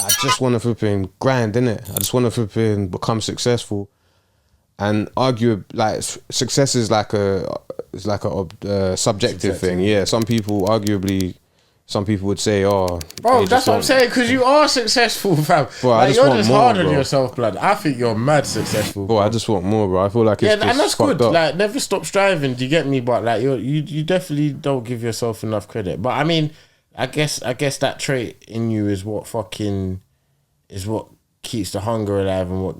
I just want to flipping grind, innit? I just want to flipping become successful, and argue like success is like a subjective thing. Yeah, some people would say, "Oh, bro, that's what I'm saying." Because you are successful, fam. Bro, like, you're just more, hard on bro. yourself, blood. I think you're mad successful. Bro, I just want more, bro. I feel like it's and that's good. up. Like, never stop striving. Do you get me? But like, you definitely don't give yourself enough credit. But I mean, I guess that trait in you is what keeps the hunger alive and what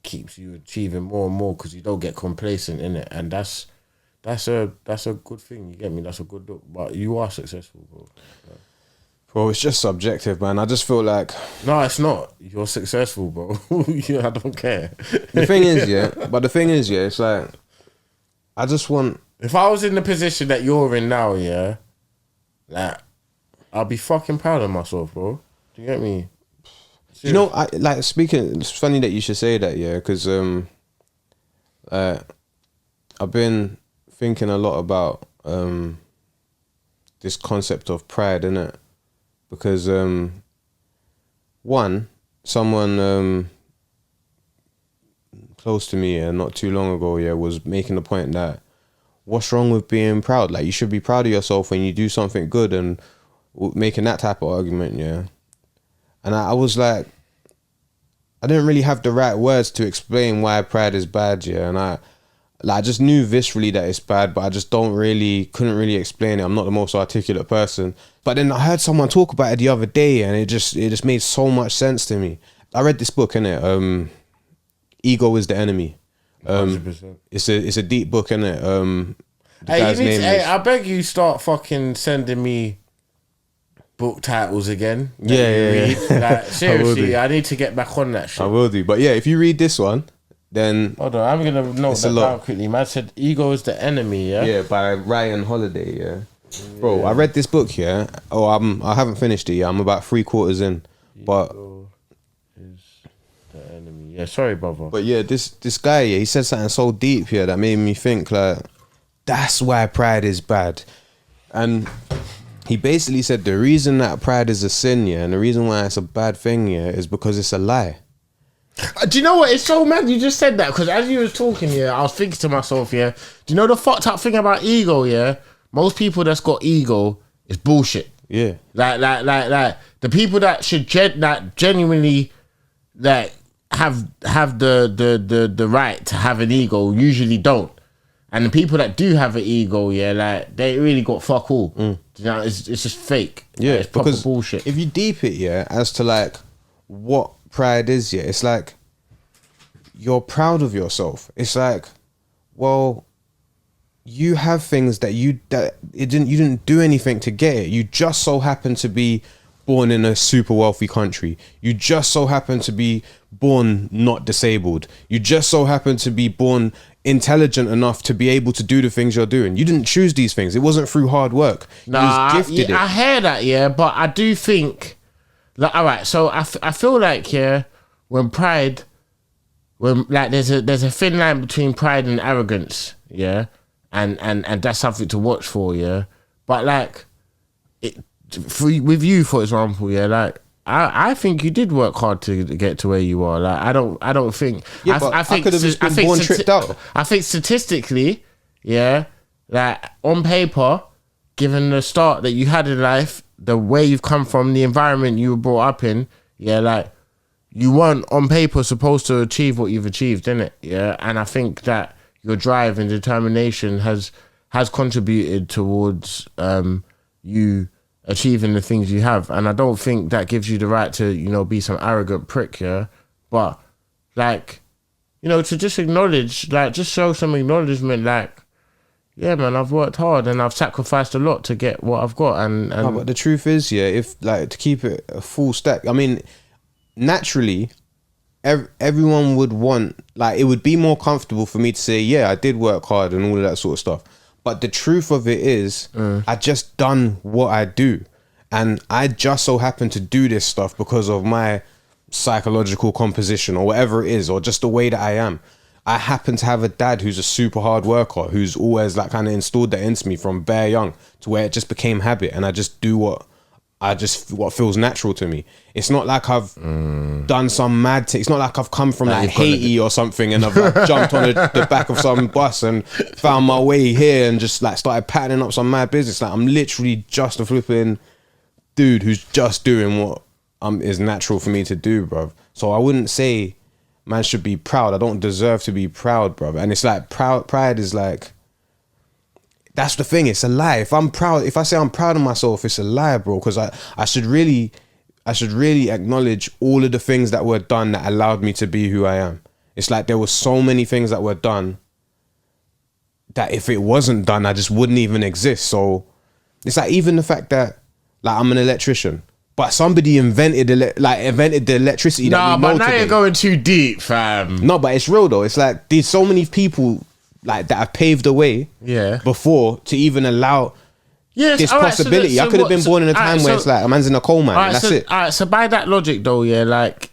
keeps you achieving more and more, because you don't get complacent in it, and that's a good thing. You get me? That's a good look. But you are successful, bro. Bro, it's just subjective, man. I just feel like... No, it's not. You're successful, bro. Yeah, I don't care. The thing is, it's like, I just want... If I was in the position that you're in now, yeah, like, I'll be fucking proud of myself, bro. Do you get me? Seriously. You know, it's funny that you should say that, yeah, because I've been thinking a lot about this concept of pride, innit? Because someone close to me, not too long ago, was making the point that what's wrong with being proud? Like, you should be proud of yourself when you do something good, and making that type of argument, yeah. And I was like, I didn't really have the right words to explain why pride is bad, yeah. And I just knew viscerally that it's bad, but I just couldn't really explain it. I'm not the most articulate person. But then I heard someone talk about it the other day, and it just made so much sense to me. I read this book, innit? Ego is the Enemy. 100%. It's a deep book, innit? I beg you, start fucking sending me book titles again. Yeah. Like, seriously, I need to get back on that shit. I will do. But yeah, if you read this one, then... Hold on, I'm going to note that down quickly. Man said, Ego is the Enemy, yeah? Yeah, by Ryan Holiday, yeah. Bro, I read this book, yeah. I haven't finished it yet. I'm about 3/4 in. But... Ego is the Enemy. Yeah, sorry, brother. But yeah, this guy, yeah, he said something so deep here that made me think, like, that's why pride is bad. And he basically said the reason that pride is a sin, yeah, and the reason why it's a bad thing, yeah, is because it's a lie. Do you know what? It's so mad you just said that, because as you was talking, yeah, I was thinking to myself, yeah, do you know the fucked up thing about ego, yeah? Most people that's got ego is bullshit. Yeah. Like the people that should genuinely like have the right to have an ego usually don't. And the people that do have an ego, yeah, like, they really got fuck all. You know, it's just fake. Yeah, it's proper because bullshit. If you deep it, yeah, as to like what pride is, yeah, it's like you're proud of yourself. It's like, well, you have things that you didn't do anything to get it. You just so happen to be born in a super wealthy country. You just so happen to be born not disabled. You just so happen to be born intelligent enough to be able to do the things you're doing. You didn't choose these things. It wasn't through hard work. Nah, you was gifted it. I hear that, yeah, but I do think, like, all right, so I feel like, yeah, when like there's a thin line between pride and arrogance, yeah, and that's something to watch for, yeah. But like, with you, for example, yeah, like, I think you did work hard to get to where you are. Like, I don't think. Yeah, I could have just been born tripped out. I think statistically, yeah, like, on paper, given the start that you had in life, the way you've come from, the environment you were brought up in, yeah, like, you weren't on paper supposed to achieve what you've achieved, innit? Yeah, and I think that your drive and determination has contributed towards you achieving the things you have, and I don't think that gives you the right to, you know, be some arrogant prick, yeah. But, like, you know, to just acknowledge, like, just show some acknowledgement, like, yeah, man, I've worked hard and I've sacrificed a lot to get what I've got, and No, but the truth is, yeah, if, like, to keep it a full stack, I mean, naturally, everyone would want, like, it would be more comfortable for me to say, yeah, I did work hard and all of that sort of stuff. But the truth of it is, I just done what I do. And I just so happen to do this stuff because of my psychological composition or whatever it is, or just the way that I am. I happen to have a dad who's a super hard worker, who's always, like, kind of installed that into me from bare young to where it just became habit. And I just do what what feels natural to me. It's not like I've done some mad thing. It's not like I've come from like Haiti or something and I've like jumped on the back of some bus and found my way here and just like started patterning up some mad business. Like I'm literally just a flipping dude who's just doing what is natural for me to do, bruv. So I wouldn't say man should be proud. I don't deserve to be proud, bruv. And it's like pride is like, that's the thing. It's a lie. If I'm proud, if I say I'm proud of myself, it's a lie, bro. Because I should really acknowledge all of the things that were done that allowed me to be who I am. It's like there were so many things that were done that if it wasn't done, I just wouldn't even exist. So it's like even the fact that like I'm an electrician, but somebody invented the electricity. Nah, that we but know now today. you're going too deep, fam. No, but it's real though. It's like there's so many people like that have paved the way before to even allow this possibility. So I could have been born in a time where it's like a man's in a coal mine and that's it. Alright, so by that logic though, like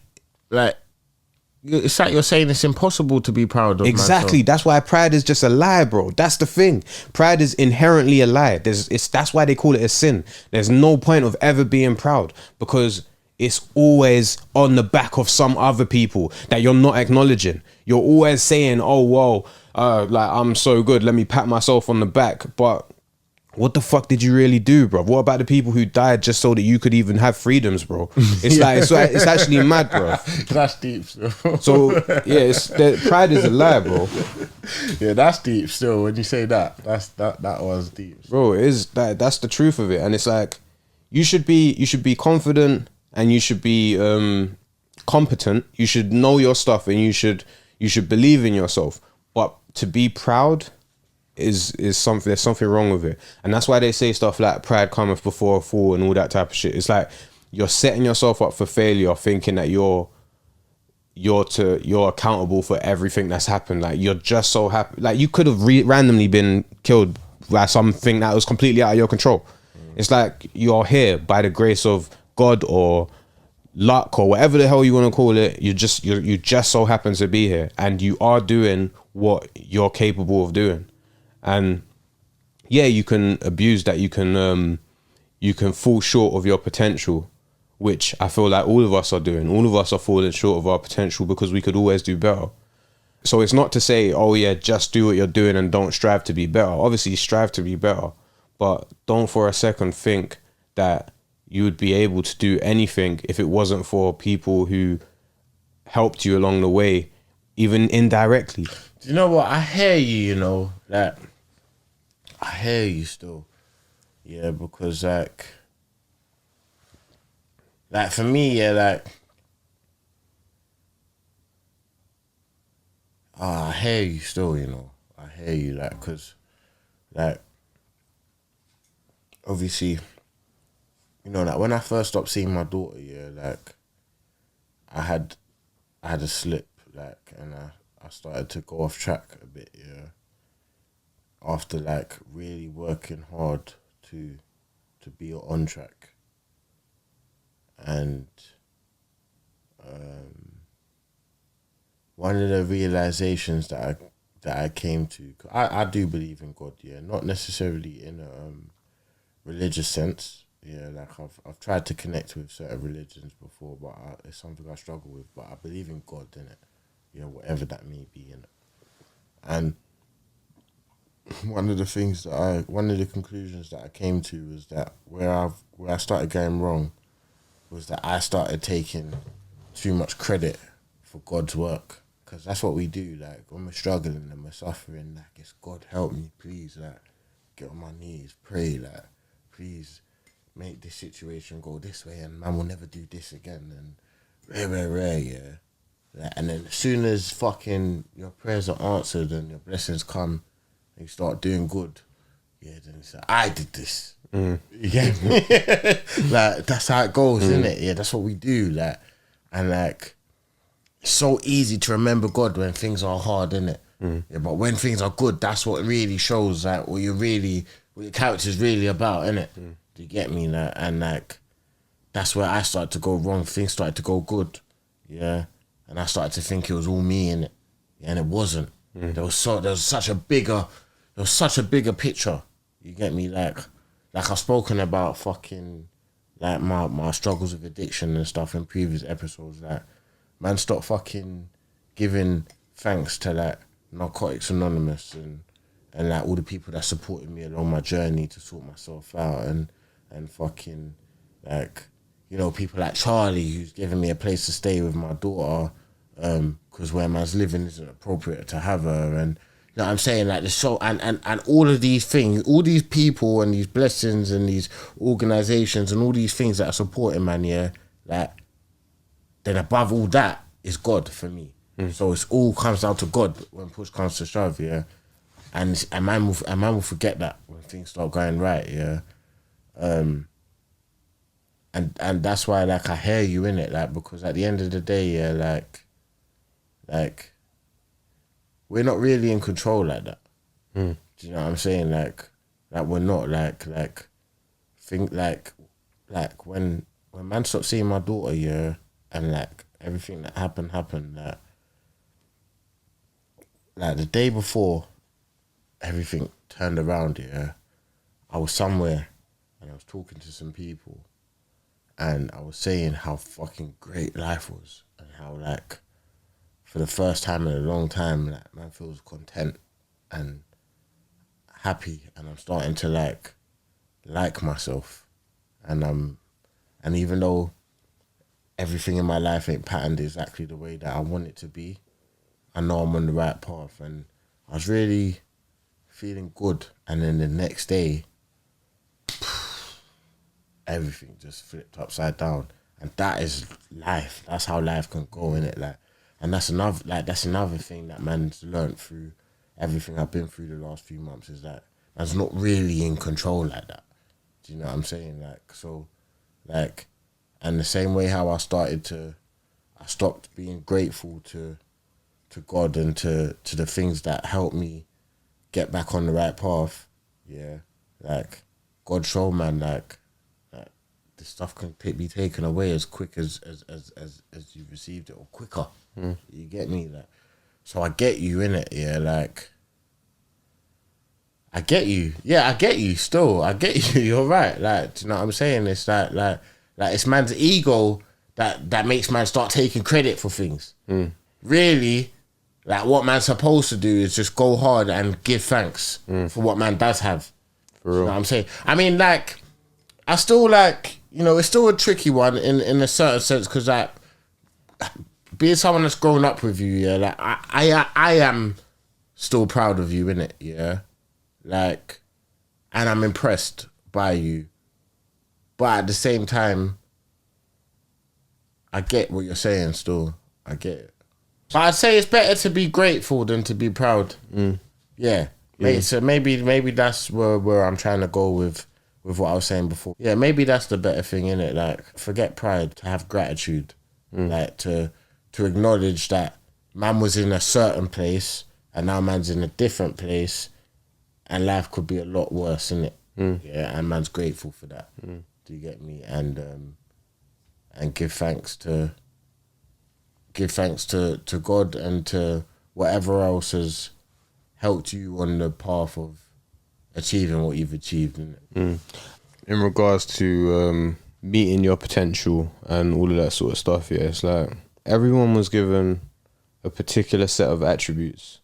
it's like you're saying it's impossible to be proud of. Exactly. Myself. That's why pride is just a lie, bro. That's the thing. Pride is inherently a lie. That's why they call it a sin. There's no point of ever being proud because it's always on the back of some other people that you're not acknowledging. You're always saying, oh, whoa, like I'm so good. Let me pat myself on the back. But what the fuck did you really do, bro? What about the people who died just so that you could even have freedoms, bro? It's it's actually mad, bro. That's deep still. So yeah, pride is a lie, bro. Yeah, that's deep still. When you say that was deep, bro. It is that's the truth of it, and it's like you should be confident and you should be competent. You should know your stuff and you should believe in yourself. But to be proud is something. There's something wrong with it, and that's why they say stuff like pride cometh before a fall and all that type of shit. It's like you're setting yourself up for failure, thinking that you're accountable for everything that's happened. Like you're just so happy. Like you could have randomly been killed by something that was completely out of your control. It's like you're here by the grace of God or luck or whatever the hell you want to call it. You just so happen to be here and you are doing what you're capable of doing. And yeah, you can abuse that. You can fall short of your potential, which I feel like all of us are doing. All of us are falling short of our potential because we could always do better. So it's not to say, oh yeah, just do what you're doing and don't strive to be better. Obviously strive to be better, but don't for a second think that you would be able to do anything if it wasn't for people who helped you along the way, even indirectly. Do you know what? I hear you, that I hear you still. Yeah, because like for me, yeah, I hear you still, I hear you, like, because, like, obviously, like, when I first stopped seeing my daughter, yeah, like, I had a slip, like, and I started to go off track a bit, yeah, after, like, really working hard to be on track. And one of the realizations that I came to, I do believe in God, yeah, not necessarily in a religious sense, yeah, like I've tried to connect with certain religions before, but it's something I struggle with. But I believe in God, innit, yeah, whatever that may be, innit. And one of the conclusions that I came to was that where I started going wrong was that I started taking too much credit for God's work. Because that's what we do, like, when we're struggling and we're suffering, like, it's God help me, please, like, get on my knees, pray, like, please make this situation go this way and man will never do this again, and rare, yeah. Like, and then as soon as fucking your prayers are answered and your blessings come and you start doing good, yeah, then it's like, I did this. You get me? Like, that's how it goes, isn't it? Yeah, that's what we do, like, and like, it's so easy to remember God when things are hard, innit? Yeah, but when things are good, that's what really shows, like, what your character's really about, innit? Do you get me? Like, and like, that's where I started to go wrong. Things started to go good, yeah, and I started to think it was all me, innit? Yeah, and it wasn't. There was such a bigger picture. You get me? Like I've spoken about fucking like my struggles with addiction and stuff in previous episodes, like, man, stop fucking giving thanks to like Narcotics Anonymous and like all the people that supported me along my journey to sort myself out, and fucking like, you know, people like Charlie, who's giving me a place to stay with my daughter, because where man's living isn't appropriate to have her, and you know what I'm saying, like the show and all of these things, all these people and these blessings and these organizations and all these things that are supporting man, yeah, like, then above all that is God for me. So it's all comes down to God when push comes to shove, yeah. And man will forget that when things start going right, yeah. And that's why, like, I hear you in it, like, because at the end of the day, yeah, like we're not really in control like that. Do you know what I'm saying? Like we're not like think like when man stopped seeing my daughter, yeah, and like everything that happened, like the day before everything turned around, yeah, I was somewhere and I was talking to some people and I was saying how fucking great life was and how, like, for the first time in a long time, like, man feels content and happy, and I'm starting to like myself, and even though everything in my life ain't patterned exactly the way that I want it to be, I know I'm on the right path, and I was really feeling good. And then the next day, everything just flipped upside down, and that is life. That's how life can go, innit? Like, and that's another thing that man's learnt through everything I've been through the last few months, is that man's not really in control like that. Do you know what I'm saying? Like, so, like, and the same way how I stopped being grateful to God and to the things that helped me get back on the right path. Yeah, like, God showed man, like this stuff can be taken away as quick as you received it, or quicker. You get me? Like, so I get you in it. Yeah, like, I get you. Yeah, I get you. Still, I get you. You're right. Like, do you know what I'm saying? It's like it's man's ego that makes man start taking credit for things. Really, like, what man's supposed to do is just go hard and give thanks for what man does have. For real. You know what I'm saying? I mean, like, I still, like, you know, it's still a tricky one in a certain sense, because, like, being someone that's grown up with you, yeah, like, I am still proud of you, innit, yeah? Like, and I'm impressed by you. But at the same time, I get what you're saying still. I get it. But I'd say it's better to be grateful than to be proud. Yeah. So maybe that's where I'm trying to go with what I was saying before. Yeah, maybe that's the better thing, innit? Like, forget pride, to have gratitude. Like, to acknowledge that man was in a certain place and now man's in a different place, and life could be a lot worse, innit? Yeah, and man's grateful for that. Do you get me? And give thanks to God and to whatever else has helped you on the path of achieving what you've achieved, innit? In regards to meeting your potential and all of that sort of stuff, yeah, it's like everyone was given a particular set of attributes.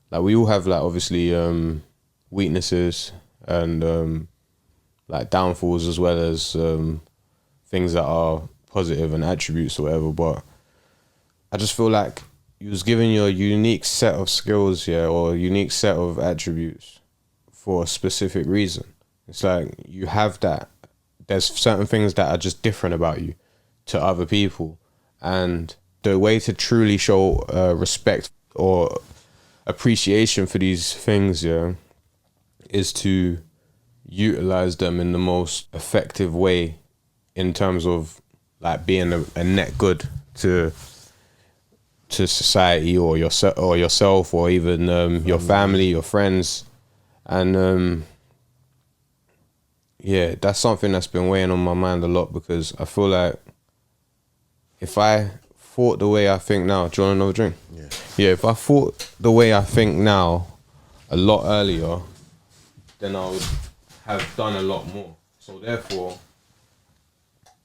Like, we all have, like, obviously weaknesses and like downfalls, as well as things that are positive and attributes or whatever. But I just feel like you was given your unique set of skills, yeah, or a unique set of attributes for a specific reason. It's like you have that. There's certain things that are just different about you to other people, and the way to truly show respect or appreciation for these things, yeah, is to utilize them in the most effective way, in terms of, like, being a net good to society or yourself or even your family, your friends. And yeah, that's something that's been weighing on my mind a lot, because I feel like if I thought the way I think now, do you want another drink? Yeah, if I thought the way I think now a lot earlier, then I would have done a lot more. So therefore,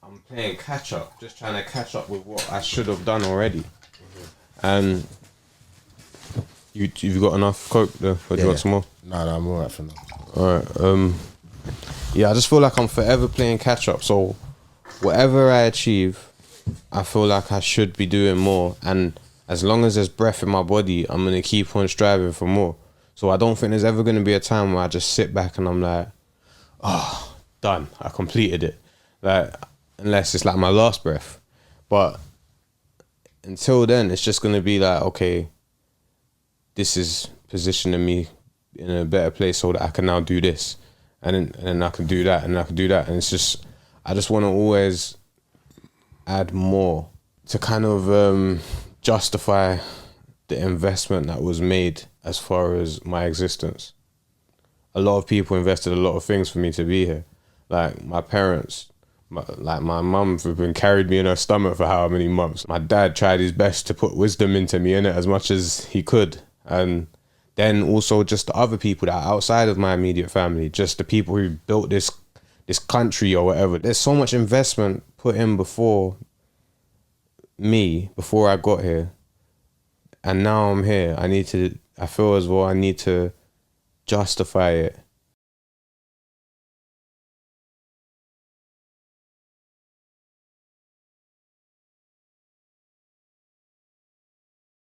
I'm playing catch up, just trying to catch up with what I should have done already. And you've got enough coke there, or do you want some more? No, I'm alright for now. Alright, yeah, I just feel like I'm forever playing catch up. So whatever I achieve, I feel like I should be doing more. And as long as there's breath in my body, I'm gonna keep on striving for more. So I don't think there's ever gonna be a time where I just sit back and I'm like, oh, done, I completed it. Like, unless it's like my last breath. But until then, it's just gonna be like, okay, this is positioning me in a better place so that I can now do this, and then I can do that, and I can do that, and it's just, I just want to always add more to kind of justify the investment that was made as far as my existence. A lot of people invested a lot of things for me to be here, like my parents. Like my mum have been carried me in her stomach for how many months. My dad tried his best to put wisdom into me in it as much as he could. And then also just the other people that are outside of my immediate family, just the people who built this country or whatever. There's so much investment put in before me, before I got here. And now I'm here. I feel as well I need to justify it